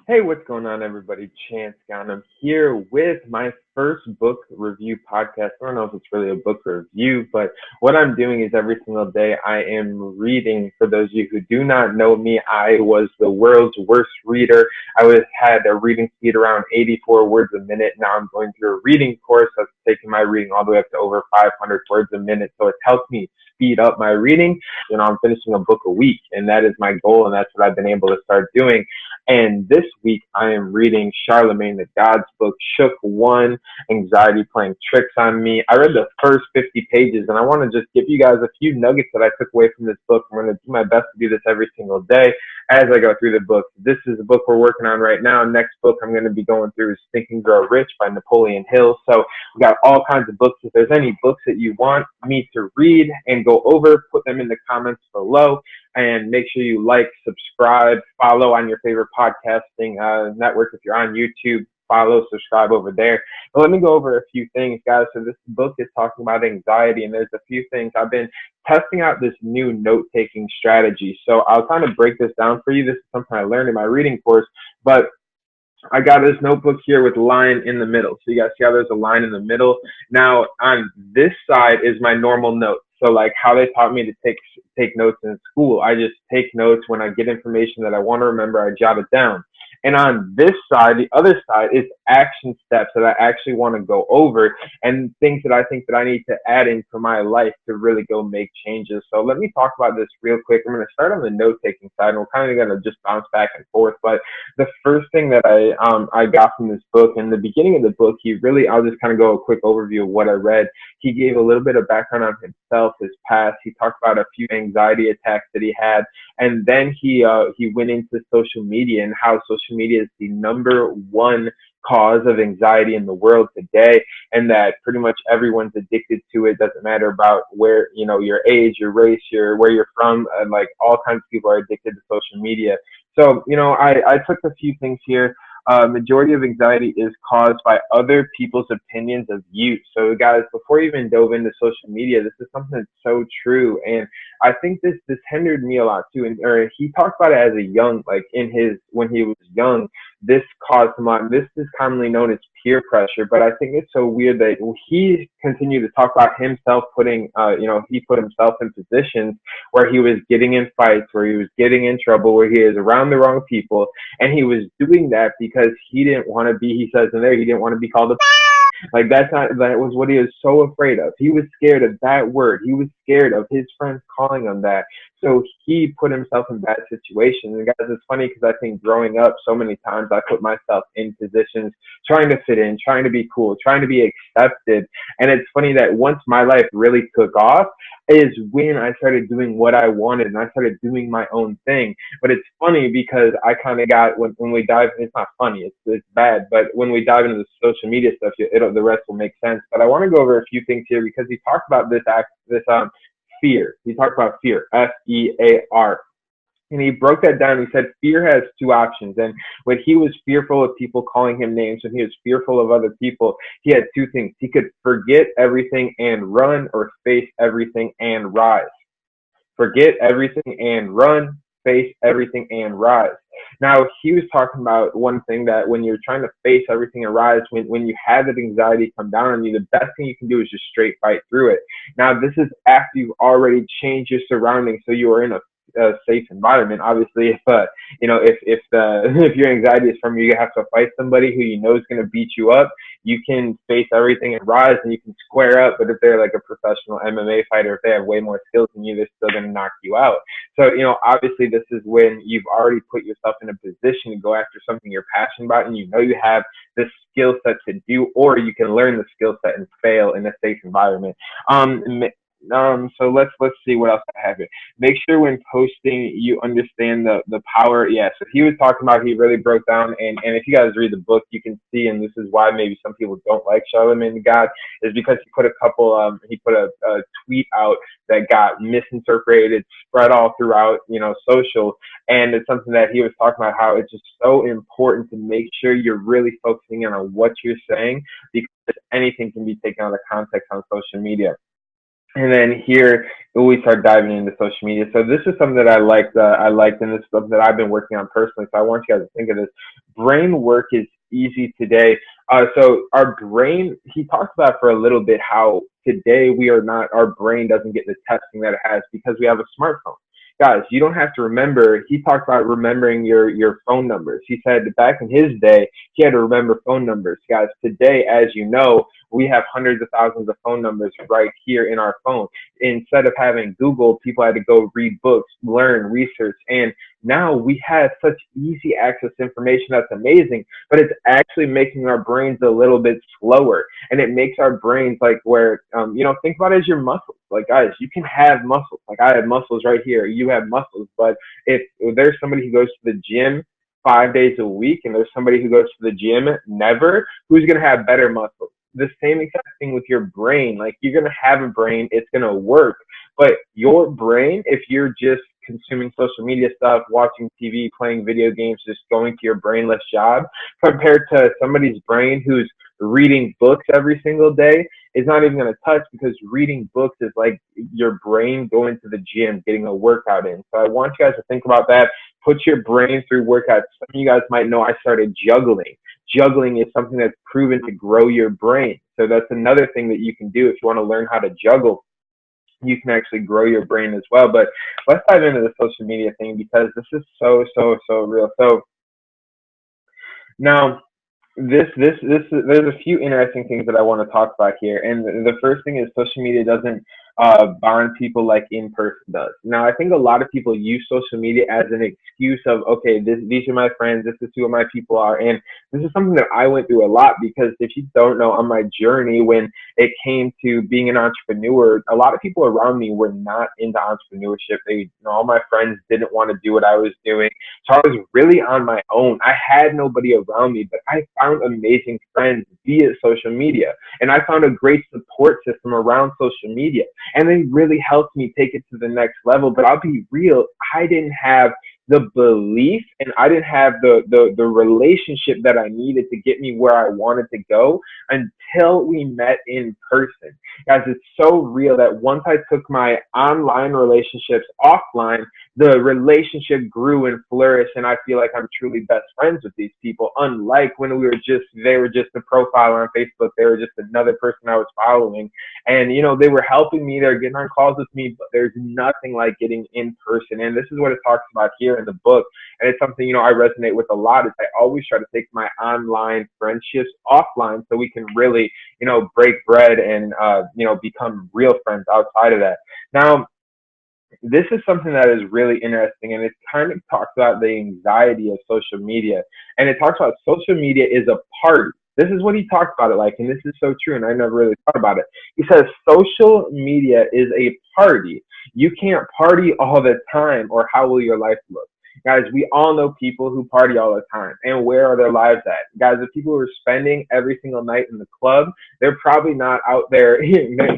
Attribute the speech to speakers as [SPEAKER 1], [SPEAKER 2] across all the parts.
[SPEAKER 1] Hey, what's going on, everybody? Chance Gunn. I'm here with my first book review podcast. I don't know if it's really a book review, but what I'm doing is every single day I am reading. For those of you who do not know me, I was the world's worst reader. Had a reading speed around 84 words a minute. Now I'm going through a reading course that's taking my reading all the way up to over 500 words a minute. So it's helped me speed up my reading. I'm finishing a book a week, and that is my goal, and that's what I've been able to start doing. And this week I am reading Charlamagne the God's book, Shook One, Anxiety Playing Tricks on Me. I read the first 50 pages, and I want to just give you guys a few nuggets that I took away from this book. I'm going to do my best to do this every single day as I go through the book. This is the book we're working on right now. Next book I'm going to be going through is Think and Grow Rich by Napoleon Hill. So we got all kinds of books. If there's any books that you want me to read and go over, put them in the comments below. And make sure you like, subscribe, follow on your favorite podcasting network. If you're on YouTube, follow, subscribe over there. But let me go over a few things, guys. So this book is talking about anxiety, and there's a few things. I've been testing out this new note-taking strategy. So I'll kind of break this down for you. This is something I learned in my reading course, but I got this notebook here with line in the middle. So you guys see how there's a line in the middle? Now on this side is my normal notes. So like how they taught me to take notes in school. I just take notes when I get information that I want to remember, I jot it down. And on this side, the other side, is action steps that I actually want to go over and things that I think that I need to add into my life to really go make changes. So let me talk about this real quick. I'm going to start on the note-taking side, and we're kind of going to just bounce back and forth. But the first thing that I got from this book, in the beginning of the book, I'll just kind of go a quick overview of what I read. He gave a little bit of background on himself, his past. He talked about a few anxiety attacks that he had, and then he went into social media and how social media is the number one cause of anxiety in the world today, and that pretty much everyone's addicted to it. Doesn't matter about where, your age, your race, where you're from, and like all kinds of people are addicted to social media. So, I took a few things here. Majority of anxiety is caused by other people's opinions of you. So guys, before you even dove into social media, this is something that's so true. And I think this hindered me a lot too. And or he talked about it as a young, like when he was young, this caused him a lot. This is commonly known as peer pressure. But I think it's so weird that he continued to talk about himself he put himself in positions where he was getting in fights, where he was getting in trouble, where he is around the wrong people. And he was doing that because he didn't want to be, he says in there, he didn't want to be called a like that was what he was so afraid of. He was scared of that word. He was scared of his friends calling him that. So he put himself in bad situations. And guys, it's funny because I think growing up so many times I put myself in positions trying to fit in, trying to be cool, trying to be accepted. And it's funny that once my life really took off is when I started doing what I wanted and I started doing my own thing. But it's funny because I kind of got, when we dive, it's not funny, it's bad, but when we dive into the social media stuff, the rest will make sense. But I want to go over a few things here because he talked about this fear. He talked about fear, Fear. And he broke that down. He said fear has two options. And when he was fearful of people calling him names, when he was fearful of other people, he had two things. He could forget everything and run, or face everything and rise. Forget everything and run, face everything and rise. Now, he was talking about one thing, that when you're trying to face everything and rise, when you have that anxiety come down on you, the best thing you can do is just straight fight through it. Now, this is after you've already changed your surroundings, so you are in a safe environment. Obviously, if your anxiety is from you have to fight somebody who you know is going to beat you up, you can face everything and rise and you can square up. But if they're like a professional MMA fighter, if they have way more skills than you, they're still going to knock you out. So, obviously this is when you've already put yourself in a position to go after something you're passionate about, and you have the skill set to do, or you can learn the skill set and fail in a safe environment. So let's see what else I have here. Make sure when posting you understand the power. Yeah, so he was talking about, he really broke down, and if you guys read the book, you can see, and this is why maybe some people don't like Charlamagne the God, is because he put a tweet out that got misinterpreted, spread all throughout, social, and it's something that he was talking about, how it's just so important to make sure you're really focusing in on what you're saying, because anything can be taken out of context on social media. And then here we start diving into social media. So this is something that I liked, and this is something that I've been working on personally. So I want you guys to think of this. Brain work is easy today. So our brain, he talks about for a little bit how today we are not, our brain doesn't get the testing that it has because we have a smartphone. Guys, you don't have to remember. He talked about remembering your phone numbers. He said that back in his day, he had to remember phone numbers. Guys, today, as you know, we have hundreds of thousands of phone numbers right here in our phone. Instead of having Google, people had to go read books, learn, research, and now we have such easy access to information that's amazing, but it's actually making our brains a little bit slower. And it makes our brains like where, think about it as your muscles. Like, guys, you can have muscles. Like, I have muscles right here. You have muscles. But if there's somebody who goes to the gym 5 days a week and there's somebody who goes to the gym never, who's going to have better muscles? The same exact thing with your brain. Like, you're going to have a brain, it's going to work. But your brain, if you're just consuming social media stuff, watching TV, playing video games, just going to your brainless job, compared to somebody's brain who's reading books every single day, is not even going to touch, because reading books is like your brain going to the gym, getting a workout in. So I want you guys to think about that. Put your brain through workouts. Some of you guys might know I started juggling. Juggling is something that's proven to grow your brain. So that's another thing that you can do if you want to learn how to juggle. You can actually grow your brain as well. But let's dive into the social media thing, because this is so, so, so real. So now, there's a few interesting things that I want to talk about here. And the first thing is social media doesn't bond people like in person does. Now, I think a lot of people use social media as an excuse of, okay, these are my friends, this is who my people are. And this is something that I went through a lot, because if you don't know, on my journey, when it came to being an entrepreneur, a lot of people around me were not into entrepreneurship. All my friends didn't want to do what I was doing. So I was really on my own. I had nobody around me, but I found amazing friends via social media. And I found a great support system around social media. And they really helped me take it to the next level. But I'll be real, I didn't have the belief, and I didn't have the relationship that I needed to get me where I wanted to go until we met in person. Guys, it's so real that once I took my online relationships offline, the relationship grew and flourished, and I feel like I'm truly best friends with these people. Unlike when they were just a profile on Facebook, they were just another person I was following, and they were helping me, they're getting on calls with me, but there's nothing like getting in person. And this is what it talks about here in the book, and it's something I resonate with a lot. Is I always try to take my online friendships offline so we can really break bread and become real friends outside of that. Now, this is something that is really interesting, and it kind of talks about the anxiety of social media. And it talks about social media is a party. This is what he talks about it like, and this is so true, and I never really thought about it. He says social media is a party. You can't party all the time, or how will your life look? Guys, we all know people who party all the time, and where are their lives at? Guys, the people who are spending every single night in the club, they're probably not out there.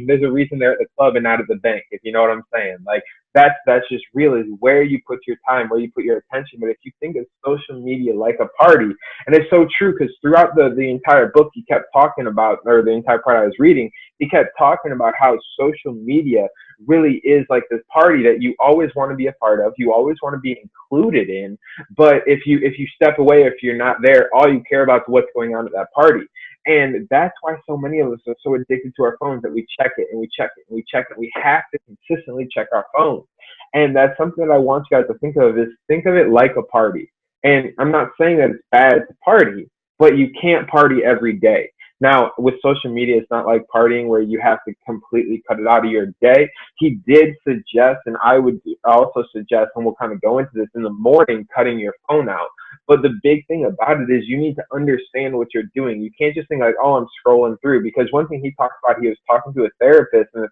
[SPEAKER 1] There's a reason they're at the club and not at the bank, if you know what I'm saying. Like, that's just real, is where you put your time, where you put your attention. But if you think of social media like a party, and it's so true, because throughout the entire book, he kept talking about, or the entire part I was reading, he kept talking about how social media really is like this party that you always want to be a part of, you always want to be included in. But if you step away, if you're not there, all you care about is what's going on at that party. And that's why so many of us are so addicted to our phones, that we check it and we check it and we check it. We have to consistently check our phones. And that's something that I want you guys to think of, is think of it like a party. And I'm not saying that it's bad to party, but you can't party every day. Now, with social media, it's not like partying where you have to completely cut it out of your day. He did suggest, and I would also suggest, and we'll kind of go into this, in the morning, cutting your phone out. But the big thing about it is you need to understand what you're doing. You can't just think like, oh, I'm scrolling through. Because one thing he talked about, he was talking to a therapist, and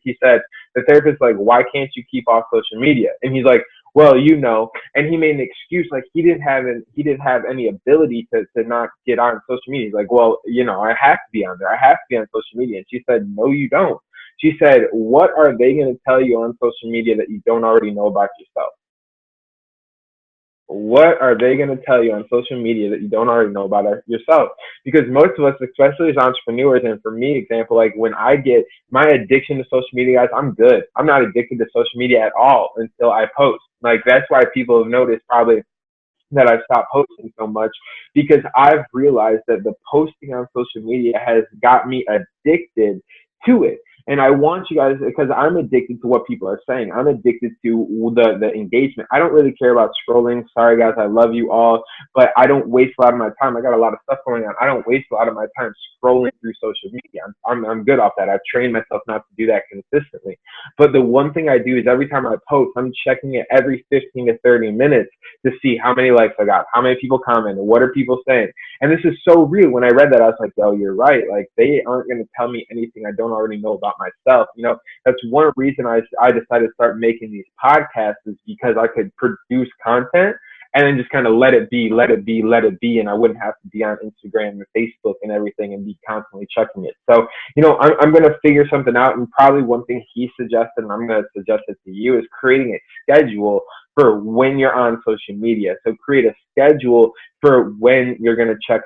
[SPEAKER 1] he said, the therapist like, why can't you keep off social media? And he's like, well, and he made an excuse, like he didn't have any ability to not get on social media. He's like, well, I have to be on there. I have to be on social media. And she said, no, you don't. She said, what are they going to tell you on social media that you don't already know about yourself? What are they going to tell you on social media that you don't already know about yourself? Because most of us, especially as entrepreneurs, and for me, example, like when I get my addiction to social media, guys, I'm good. I'm not addicted to social media at all until I post. Like that's why people have noticed probably that I've stopped posting so much, because I've realized that the posting on social media has got me addicted to it. And I want you guys, because I'm addicted to what people are saying. I'm addicted to the engagement. I don't really care about scrolling. Sorry, guys, I love you all, but I don't waste a lot of my time. I got a lot of stuff going on. I don't waste a lot of my time scrolling through social media. I'm good off that. I've trained myself not to do that consistently. But the one thing I do is every time I post, I'm checking it every 15 to 30 minutes to see how many likes I got, how many people commented, what are people saying. And this is so real. When I read that, I was like, yo, you're right. Like, they aren't going to tell me anything I don't already know about myself. You know, that's one reason I decided to start making these podcasts, is because I could produce content and then just kind of let it be, let it be, let it be. And I wouldn't have to be on Instagram and Facebook and everything and be constantly checking it. So, you know, I'm going to figure something out. And probably one thing he suggested, and I'm going to suggest it to you, is creating a schedule for when you're on social media. So create a schedule for when you're going to check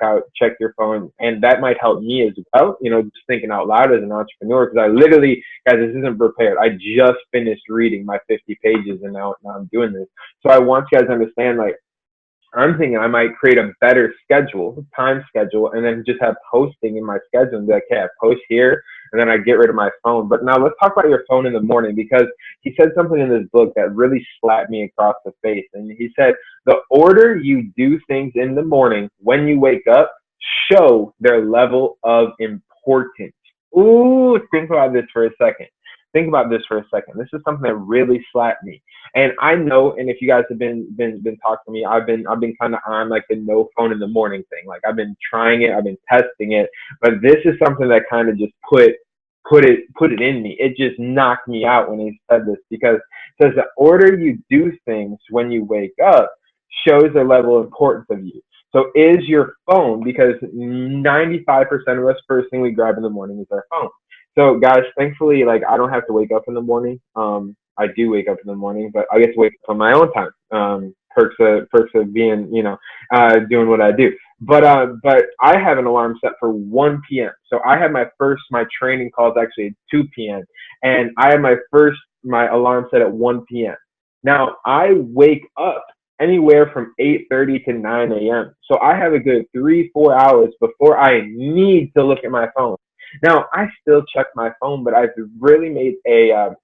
[SPEAKER 1] your phone. And that might help me as well, you know, just thinking out loud as an entrepreneur, because I literally, guys, this isn't prepared. I just finished reading my 50 pages and now I'm doing this. So I want you guys to understand, like, I'm thinking I might create a better schedule, time schedule, and then just have posting in my schedule and be like, hey, I post here, and then I get rid of my phone. But now let's talk about your phone in the morning, because he said something in this book that really slapped me across the face. And he said, the order you do things in the morning when you wake up show their level of importance. Ooh, think about this for a second. Think about this for a second. This is something that really slapped me. And I know, and if you guys have been talking to me, I've been kind of on like the no phone in the morning thing. Like I've been trying it, I've been testing it, but this is something that kind of just put it in me. It just knocked me out when he said this, because it says the order you do things when you wake up shows the level of importance of you. So is your phone, because 95% of us, first thing we grab in the morning is our phone. So guys, thankfully, like I don't have to wake up in the morning. I do wake up in the morning, but I get to wake up on my own time. Perks of being, you know, doing what I do. But I have an alarm set for 1 p.m. So I have my training calls actually at 2 p.m. and I have my alarm set at 1 p.m. Now I wake up anywhere from 8:30 to 9 a.m. So I have a good 3-4 hours before I need to look at my phone. Now I still check my phone, but I've really made a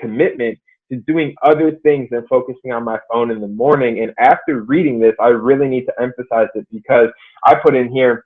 [SPEAKER 1] commitment to doing other things than focusing on my phone in the morning. And after reading this, I really need to emphasize it, because I put in here,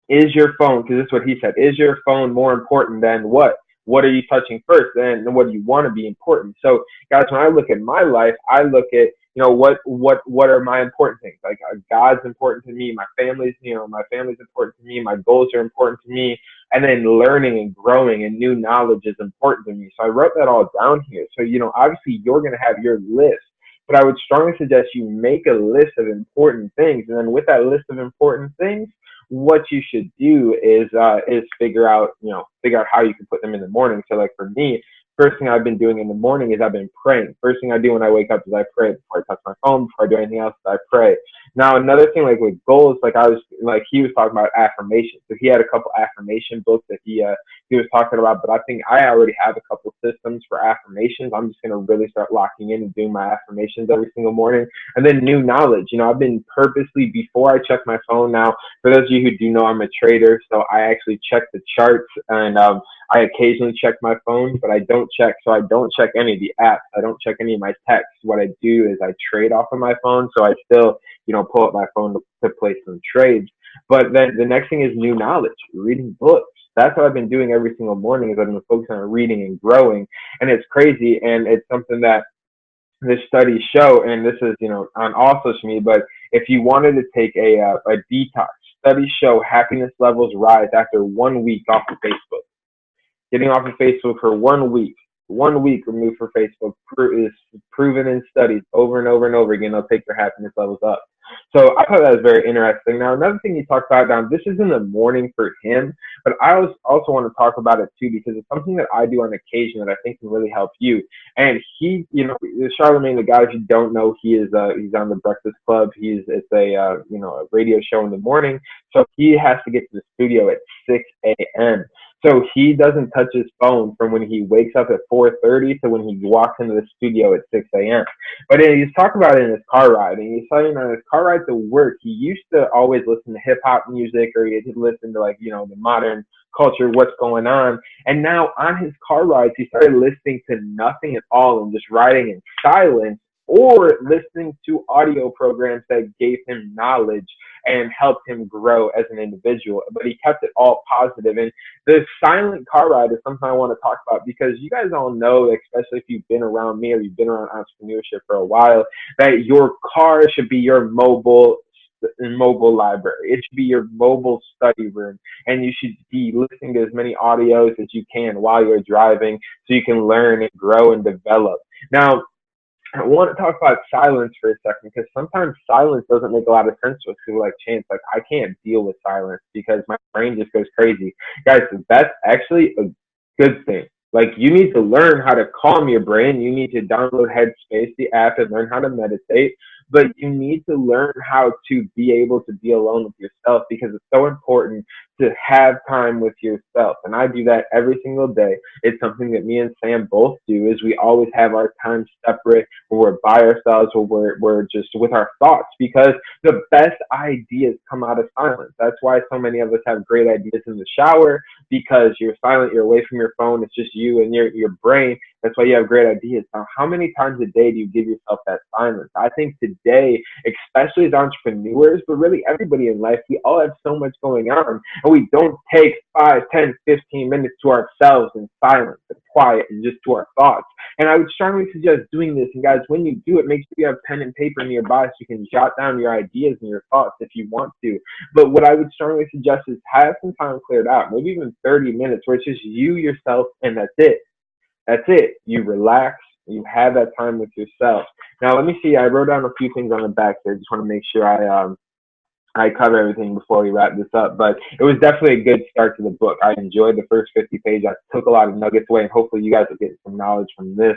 [SPEAKER 1] is your phone, because this is what he said, is your phone more important than what? What are you touching first? And what do you want to be important? So guys, when I look at my life, I look at, you know, what are my important things? Like God's important to me, my family's important to me, my goals are important to me, and then learning and growing and new knowledge is important to me. So I wrote that all down here. So, you know, obviously you're going to have your list, but I would strongly suggest you make a list of important things. And then with that list of important things, what you should do is figure out how you can put them in the morning. So like for me, first thing I've been doing in the morning is I've been praying. First thing I do when I wake up is I pray. Before I touch my phone, before I do anything else, I pray. Now another thing, like with goals, he was talking about affirmations. So he had a couple affirmation books that he was talking about, but I think I already have a couple systems for affirmations. I'm just gonna really start locking in and doing my affirmations every single morning. And then new knowledge. You know, I've been purposely, before I check my phone now, for those of you who do know, I'm a trader, so I actually check the charts, and I occasionally check my phone, but I don't check any of the apps. I don't check any of my texts. What I do is I trade off of my phone, so I still, you know, pull up my phone to place some trades. But then the next thing is new knowledge, reading books. That's what I've been doing every single morning, is I've been focusing on reading and growing. And it's crazy, and it's something that the studies show, and this is, you know, on all social media, but if you wanted to take a detox, studies show happiness levels rise after 1 week off of Facebook. Getting off of Facebook for 1 week, 1 week removed from Facebook is proven in studies over and over and over again. They'll take their happiness levels up. So I thought that was very interesting. Now, another thing he talked about, now this is in the morning for him, but I also want to talk about it too because it's something that I do on occasion that I think can really help you. And he, Charlamagne, the guy, if you don't know, he's on the Breakfast Club. It's a radio show in the morning. So he has to get to the studio at 6 a.m. So he doesn't touch his phone from when he wakes up at 4:30 to when he walks into the studio at 6 a.m. But he's talking about it in his car ride, and he's saying on his car ride to work, he used to always listen to hip hop music, or he'd listen to the modern culture, what's going on. And now on his car rides, he started listening to nothing at all and just riding in silence, or listening to audio programs that gave him knowledge and helped him grow as an individual. But he kept it all positive. And the silent car ride is something I want to talk about because you guys all know, especially if you've been around me or you've been around entrepreneurship for a while, that your car should be your mobile library. It should be your mobile study room, and you should be listening to as many audios as you can while you're driving so you can learn and grow and develop. Now, I want to talk about silence for a second because sometimes silence doesn't make a lot of sense to us. People like, Chance, I can't deal with silence because my brain just goes crazy. Guys, that's actually a good thing. You need to learn how to calm your brain. You need to download Headspace, the app, and learn how to meditate. But you need to learn how to be able to be alone with yourself because it's so important to have time with yourself. And I do that every single day. It's something that me and Sam both do, is we always have our time separate where we're by ourselves, where we're just with our thoughts, because the best ideas come out of silence. That's why so many of us have great ideas in the shower, because you're silent, you're away from your phone, it's just you and your brain. That's why you have great ideas. Now, how many times a day do you give yourself that silence? I think today, especially as entrepreneurs, but really everybody in life, we all have so much going on, and we don't take 5, 10, 15 minutes to ourselves in silence and quiet and just to our thoughts. And I would strongly suggest doing this. And guys, when you do it, make sure you have pen and paper nearby so you can jot down your ideas and your thoughts if you want to. But what I would strongly suggest is have some time cleared out, maybe even 30 minutes, where it's just you, yourself, and that's it. That's it. You relax. You have that time with yourself. Now, let me see. I wrote down a few things on the back here. I just want to make sure I cover everything before we wrap this up. But it was definitely a good start to the book. I enjoyed the first 50 pages. I took a lot of nuggets away, and hopefully you guys will get some knowledge from this.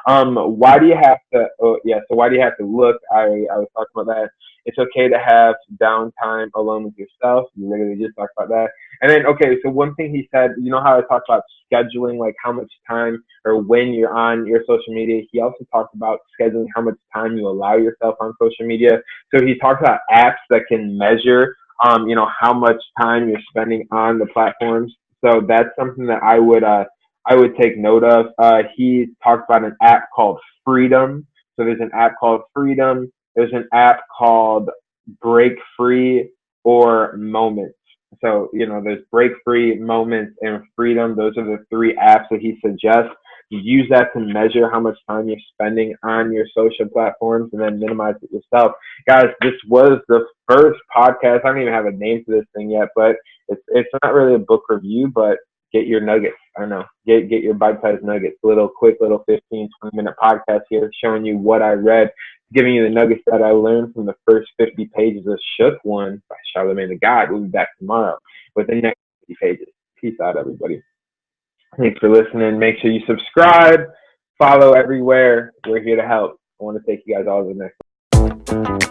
[SPEAKER 1] Why do you have to? So why do you have to look? I was talking about that. It's okay to have downtime alone with yourself. You literally just talked about that. And then, okay, so one thing he said, you know how I talked about scheduling, like how much time or when you're on your social media. He also talked about scheduling how much time you allow yourself on social media. So he talks about apps that can measure, how much time you're spending on the platforms. So that's something that I would take note of. He talked about an app called Freedom. So there's an app called Freedom. There's an app called Break Free or Moments. So, there's Break Free, Moments, and Freedom. Those are the 3 apps that he suggests. You use that to measure how much time you're spending on your social platforms and then minimize it yourself. Guys, this was the first podcast. I don't even have a name for this thing yet, but it's not really a book review, but get your nuggets. I don't know. Get your bite-sized nuggets. Quick little 15, 20-minute podcast here showing you what I read, giving you the nuggets that I learned from the first 50 pages of Shook One by Charlamagne the God. We'll be back tomorrow with the next 50 pages. Peace out, everybody. Thanks for listening. Make sure you subscribe, follow everywhere. We're here to help. I want to take you guys all to the next one.